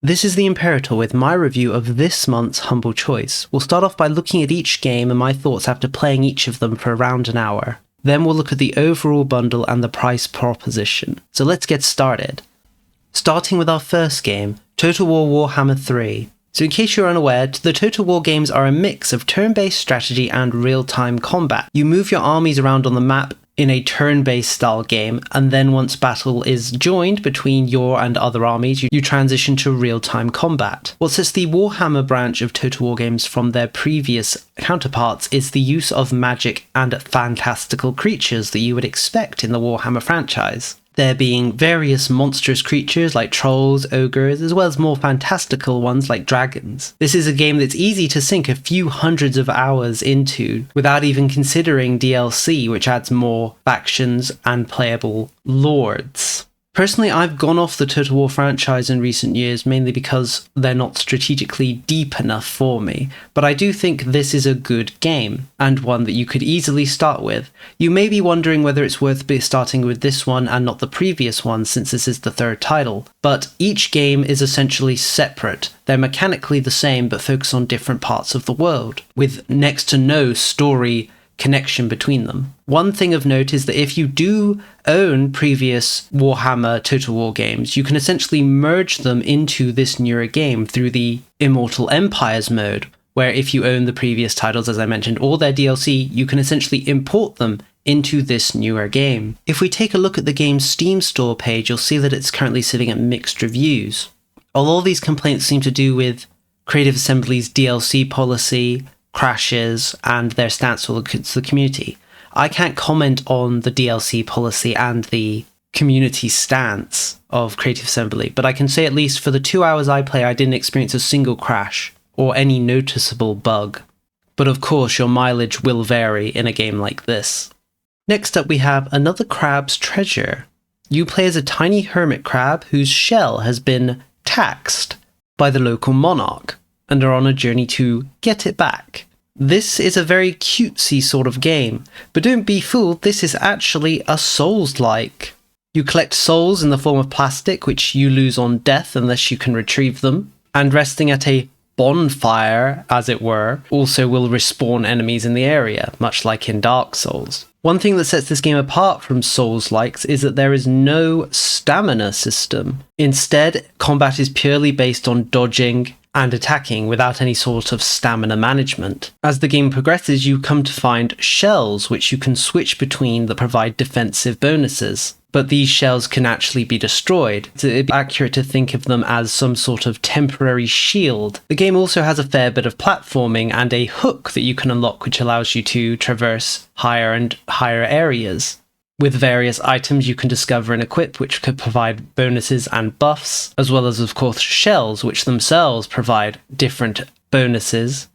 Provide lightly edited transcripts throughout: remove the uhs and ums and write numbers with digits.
This is the Imperator with my review of this month's Humble Choice. We'll start off by looking at each game and my thoughts after playing each of them for around an hour. Then we'll look at the overall bundle and the price proposition. So let's get started. Starting with our first game, Total War Warhammer 3. So in case you're unaware, the Total War games are a mix of turn-based strategy and real-time combat. You move your armies around on the map in a turn-based style game, and then once battle is joined between your and other armies, you transition to real-time combat. What sets the Warhammer branch of Total War games from their previous counterparts is the use of magic and fantastical creatures that you would expect in the Warhammer franchise. There being various monstrous creatures like trolls, ogres, as well as more fantastical ones like dragons. This is a game that's easy to sink a few hundreds of hours into without even considering DLC, which adds more factions and playable lords. Personally, I've gone off the Total War franchise in recent years mainly because they're not strategically deep enough for me, but I do think this is a good game, and one that you could easily start with. You may be wondering whether it's worth starting with this one and not the previous one since this is the third title, but each game is essentially separate. They're mechanically the same but focus on different parts of the world, with next to no story connection between them. One thing of note is that if you do own previous Warhammer Total War games, you can essentially merge them into this newer game through the Immortal Empires mode, where if you own the previous titles, as I mentioned, or their DLC, you can essentially import them into this newer game. If we take a look at the game's Steam store page, you'll see that it's currently sitting at mixed reviews. Although these complaints seem to do with Creative Assembly's DLC policy, crashes, and their stance towards the community, I can't comment on the DLC policy and the community stance of Creative Assembly, but I can say at least for the 2 hours I play, I didn't experience a single crash or any noticeable bug. But of course, your mileage will vary in a game like this. Next up, we have Another Crab's Treasure. You play as a tiny hermit crab whose shell has been taxed by the local monarch and are on a journey to get it back. This is a very cutesy sort of game, but don't be fooled, this is actually a Souls-like. You collect souls in the form of plastic, which you lose on death unless you can retrieve them, and resting at a bonfire, as it were, also will respawn enemies in the area, much like in Dark Souls. One thing that sets this game apart from Souls-likes is that there is no stamina system. Instead, combat is purely based on dodging and attacking without any sort of stamina management. As the game progresses, you come to find shells which you can switch between that provide defensive bonuses. But these shells can actually be destroyed. It'd be accurate to think of them as some sort of temporary shield. The game also has a fair bit of platforming and a hook that you can unlock which allows you to traverse higher and higher areas, with various items you can discover and equip which could provide bonuses and buffs, as well as of course shells which themselves provide different bonuses.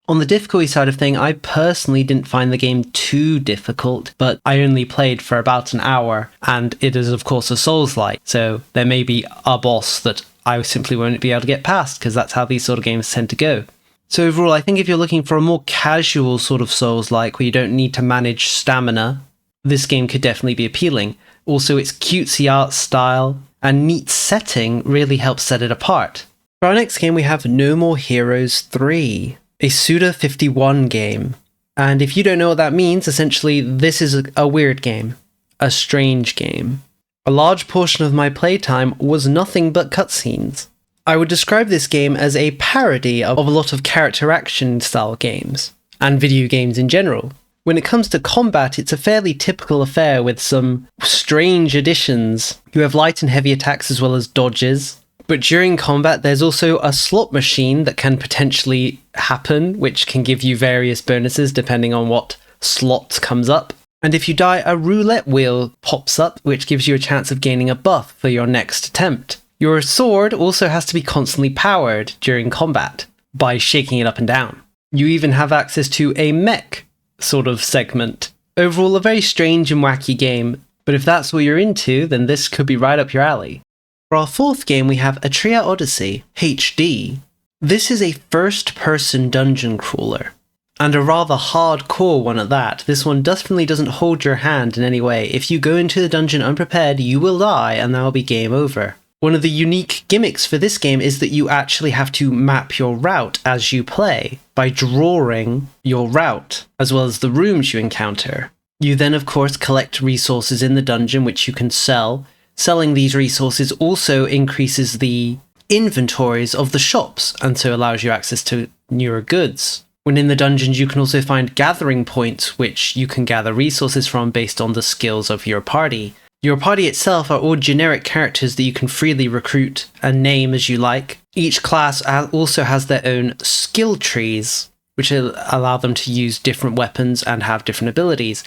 On the difficulty side of thing, I personally didn't find the game too difficult, but I only played for about an hour, and it is of course a Souls-like, so there may be a boss that I simply won't be able to get past, because that's how these sort of games tend to go. So overall, I think if you're looking for a more casual sort of Souls-like, where you don't need to manage stamina, this game could definitely be appealing. Also, its cutesy art style and neat setting really helps set it apart. For our next game, we have No More Heroes 3, a Suda51 game. And if you don't know what that means, essentially this is a weird game, a strange game. A large portion of my playtime was nothing but cutscenes. I would describe this game as a parody of a lot of character action style games, and video games in general. When it comes to combat, it's a fairly typical affair with some strange additions. You have light and heavy attacks as well as dodges, but during combat there's also a slot machine that can potentially happen, which can give you various bonuses depending on what slot comes up. And if you die, a roulette wheel pops up, which gives you a chance of gaining a buff for your next attempt. Your sword also has to be constantly powered during combat by shaking it up and down. You even have access to a mech sort of segment. Overall, a very strange and wacky game, but if that's what you're into, then this could be right up your alley. For our fourth game, we have Etrian Odyssey HD. This is a first-person dungeon crawler, and a rather hardcore one at that. This one definitely doesn't hold your hand in any way. If you go into the dungeon unprepared, you will die, and that'll be game over. One of the unique gimmicks for this game is that you actually have to map your route as you play by drawing your route, as well as the rooms you encounter. You then, of course, collect resources in the dungeon, which you can sell. Selling these resources also increases the inventories of the shops, and so allows you access to newer goods. When in the dungeons, you can also find gathering points, which you can gather resources from based on the skills of your party. Your party itself are all generic characters that you can freely recruit and name as you like. Each class also has their own skill trees, which allow them to use different weapons and have different abilities.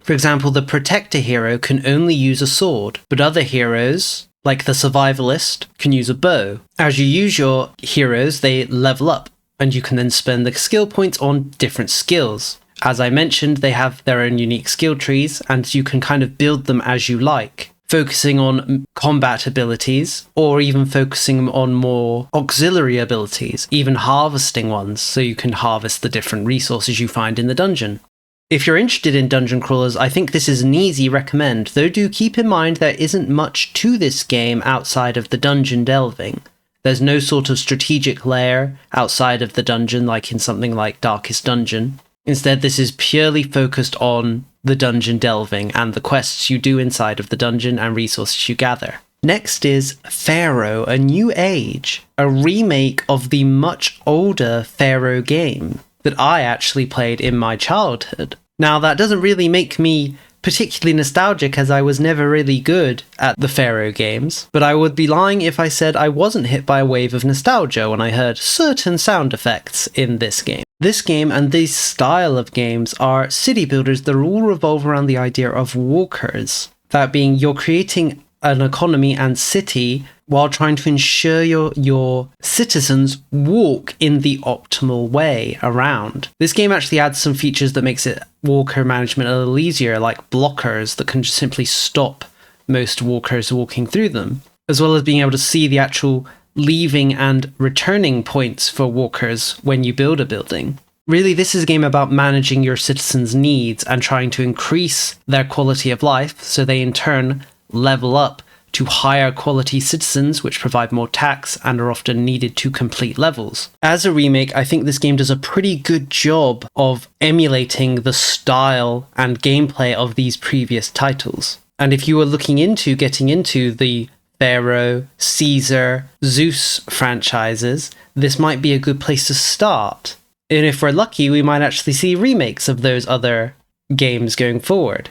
For example, the Protector hero can only use a sword, but other heroes, like the Survivalist, can use a bow. As you use your heroes, they level up, and you can then spend the skill points on different skills. As I mentioned, they have their own unique skill trees, and you can kind of build them as you like, focusing on combat abilities, or even focusing on more auxiliary abilities, even harvesting ones, so you can harvest the different resources you find in the dungeon. If you're interested in dungeon crawlers, I think this is an easy recommend, though do keep in mind there isn't much to this game outside of the dungeon delving. There's no sort of strategic layer outside of the dungeon like in something like Darkest Dungeon. Instead, this is purely focused on the dungeon delving and the quests you do inside of the dungeon and resources you gather. Next is Pharaoh, A New Age, a remake of the much older Pharaoh game that I actually played in my childhood. Now, that doesn't really make me particularly nostalgic, as I was never really good at the Pharaoh games, but I would be lying if I said I wasn't hit by a wave of nostalgia when I heard certain sound effects in this game. This game and this style of games are city builders that all revolve around the idea of walkers. That being, you're creating an economy and city while trying to ensure your citizens walk in the optimal way around. This game actually adds some features that makes it walker management a little easier, like blockers that can just simply stop most walkers walking through them, as well as being able to see the actual leaving and returning points for walkers when you build a building. Really, this is a game about managing your citizens' needs and trying to increase their quality of life so they in turn level up to higher quality citizens, which provide more tax and are often needed to complete levels. As a remake, I think this game does a pretty good job of emulating the style and gameplay of these previous titles. And if you are looking into getting into the Pharaoh, Caesar, Zeus franchises, this might be a good place to start. And if we're lucky, we might actually see remakes of those other games going forward.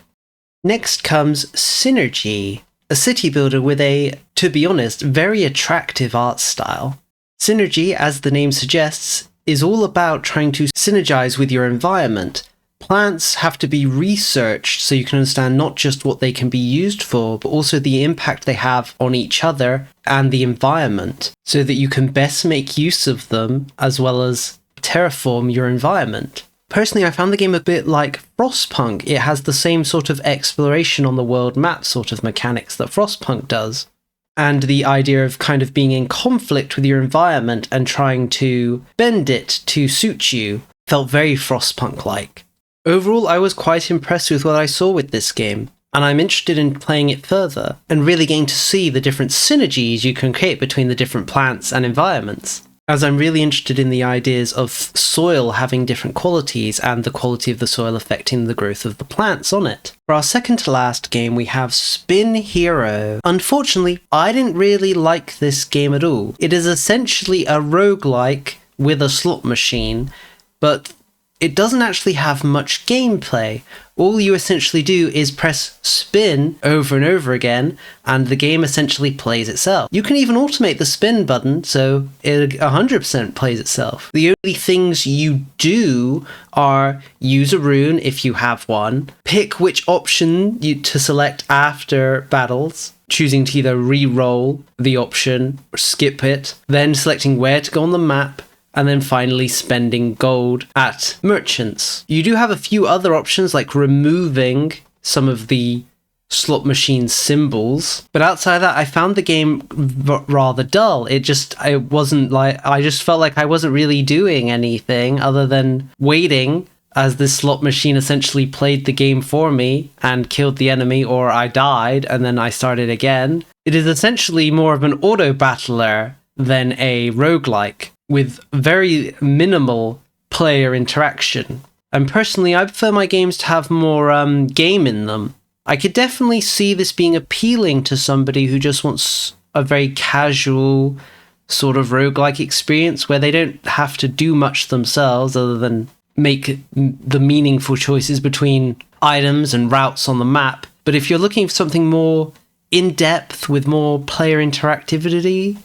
Next comes Synergy, a city builder with a, to be honest, very attractive art style. Synergy, as the name suggests, is all about trying to synergize with your environment. Plants have to be researched so you can understand not just what they can be used for, but also the impact they have on each other and the environment, so that you can best make use of them as well as terraform your environment. Personally, I found the game a bit like Frostpunk. It has the same sort of exploration on the world map sort of mechanics that Frostpunk does. And the idea of kind of being in conflict with your environment and trying to bend it to suit you felt very Frostpunk-like. Overall, I was quite impressed with what I saw with this game, and I'm interested in playing it further and really getting to see the different synergies you can create between the different plants and environments, as I'm really interested in the ideas of soil having different qualities and the quality of the soil affecting the growth of the plants on it. For our second to last game, we have Spin Hero. Unfortunately, I didn't really like this game at all. It is essentially a roguelike with a slot machine, but it doesn't actually have much gameplay. All you essentially do is press spin over and over again, and the game essentially plays itself. You can even automate the spin button, so it 100% plays itself. The only things you do are use a rune if you have one, pick which option to select after battles, choosing to either re-roll the option or skip it, then selecting where to go on the map, and then finally spending gold at merchants. You do have a few other options like removing some of the slot machine symbols, but outside of that, I found the game rather dull. I just felt like I wasn't really doing anything other than waiting as this slot machine essentially played the game for me and killed the enemy, or I died and then I started again. It is essentially more of an auto-battler than a roguelike, with very minimal player interaction. And personally, I prefer my games to have more game in them. I could definitely see this being appealing to somebody who just wants a very casual sort of roguelike experience where they don't have to do much themselves other than make the meaningful choices between items and routes on the map. But if you're looking for something more in-depth with more player interactivity,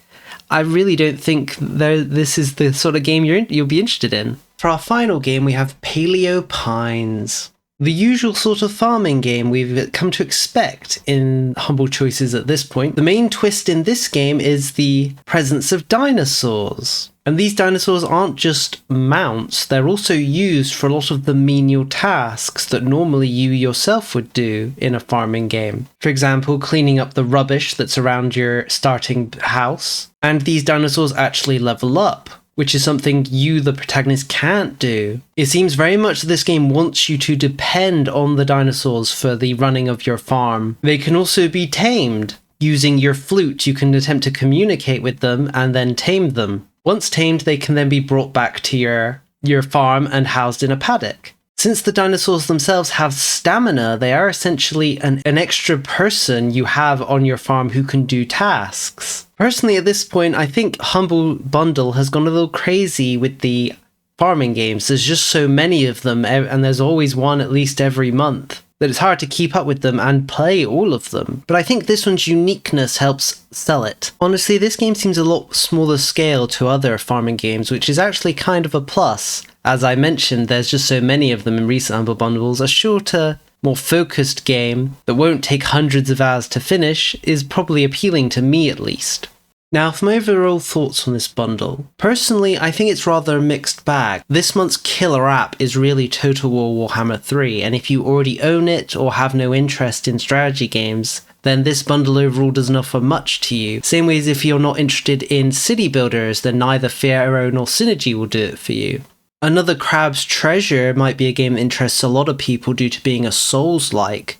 I really don't think this is the sort of game you'll be interested in. For our final game, we have Paleo Pines. The usual sort of farming game we've come to expect in Humble Choices at this point. The main twist in this game is the presence of dinosaurs. And these dinosaurs aren't just mounts, they're also used for a lot of the menial tasks that normally you yourself would do in a farming game. For example, cleaning up the rubbish that's around your starting house. And these dinosaurs actually level up, which is something you, the protagonist, can't do. It seems very much that this game wants you to depend on the dinosaurs for the running of your farm. They can also be tamed. Using your flute, you can attempt to communicate with them and then tame them. Once tamed, they can then be brought back to your farm and housed in a paddock. Since the dinosaurs themselves have stamina, they are essentially an extra person you have on your farm who can do tasks. Personally, at this point, I think Humble Bundle has gone a little crazy with the farming games. There's just so many of them, and there's always one at least every month, that it's hard to keep up with them and play all of them. But I think this one's uniqueness helps sell it. Honestly, this game seems a lot smaller scale to other farming games, which is actually kind of a plus. As I mentioned, there's just so many of them in recent Humble Bundles. A shorter, more focused game that won't take hundreds of hours to finish is probably appealing to me at least. Now, for my overall thoughts on this bundle. Personally, I think it's rather a mixed bag. This month's killer app is really Total War Warhammer 3, and if you already own it or have no interest in strategy games, then this bundle overall doesn't offer much to you. Same way as if you're not interested in city builders, then neither Pharaoh nor Synergy will do it for you. Another Crab's Treasure might be a game that interests a lot of people due to being a Souls-like,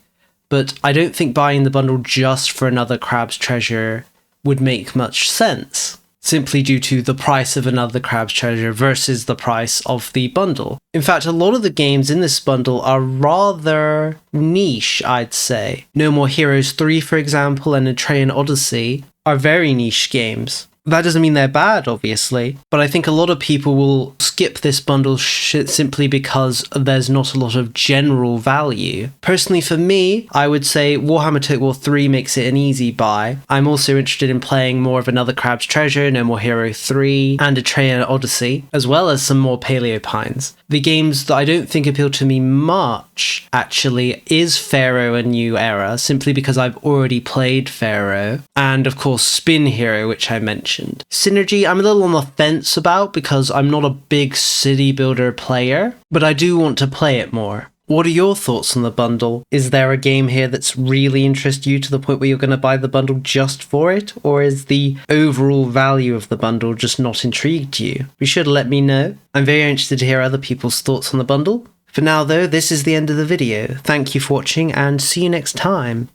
but I don't think buying the bundle just for another Crab's Treasure would make much sense, simply due to the price of another Crab's Treasure versus the price of the bundle. In fact, a lot of the games in this bundle are rather niche, I'd say. No More Heroes 3, for example, and Etrian Odyssey are very niche games. That doesn't mean they're bad, obviously, but I think a lot of people will skip this bundle simply because there's not a lot of general value. Personally, for me, I would say Warhammer Total War 3 makes it an easy buy. I'm also interested in playing more of another Crab's Treasure, No More Hero 3, and Etrian Odyssey, as well as some more Paleo Pines. The games that I don't think appeal to me much, actually, is Pharaoh and New Era, simply because I've already played Pharaoh, and of course Spin Hero, which I mentioned. Synergy, I'm a little on the fence about because I'm not a big city builder player, but I do want to play it more. What are your thoughts on the bundle? Is there a game here that's really interested you to the point where you're going to buy the bundle just for it? Or is the overall value of the bundle just not intrigued you? Be sure to let me know. I'm very interested to hear other people's thoughts on the bundle. For now though, this is the end of the video. Thank you for watching and see you next time.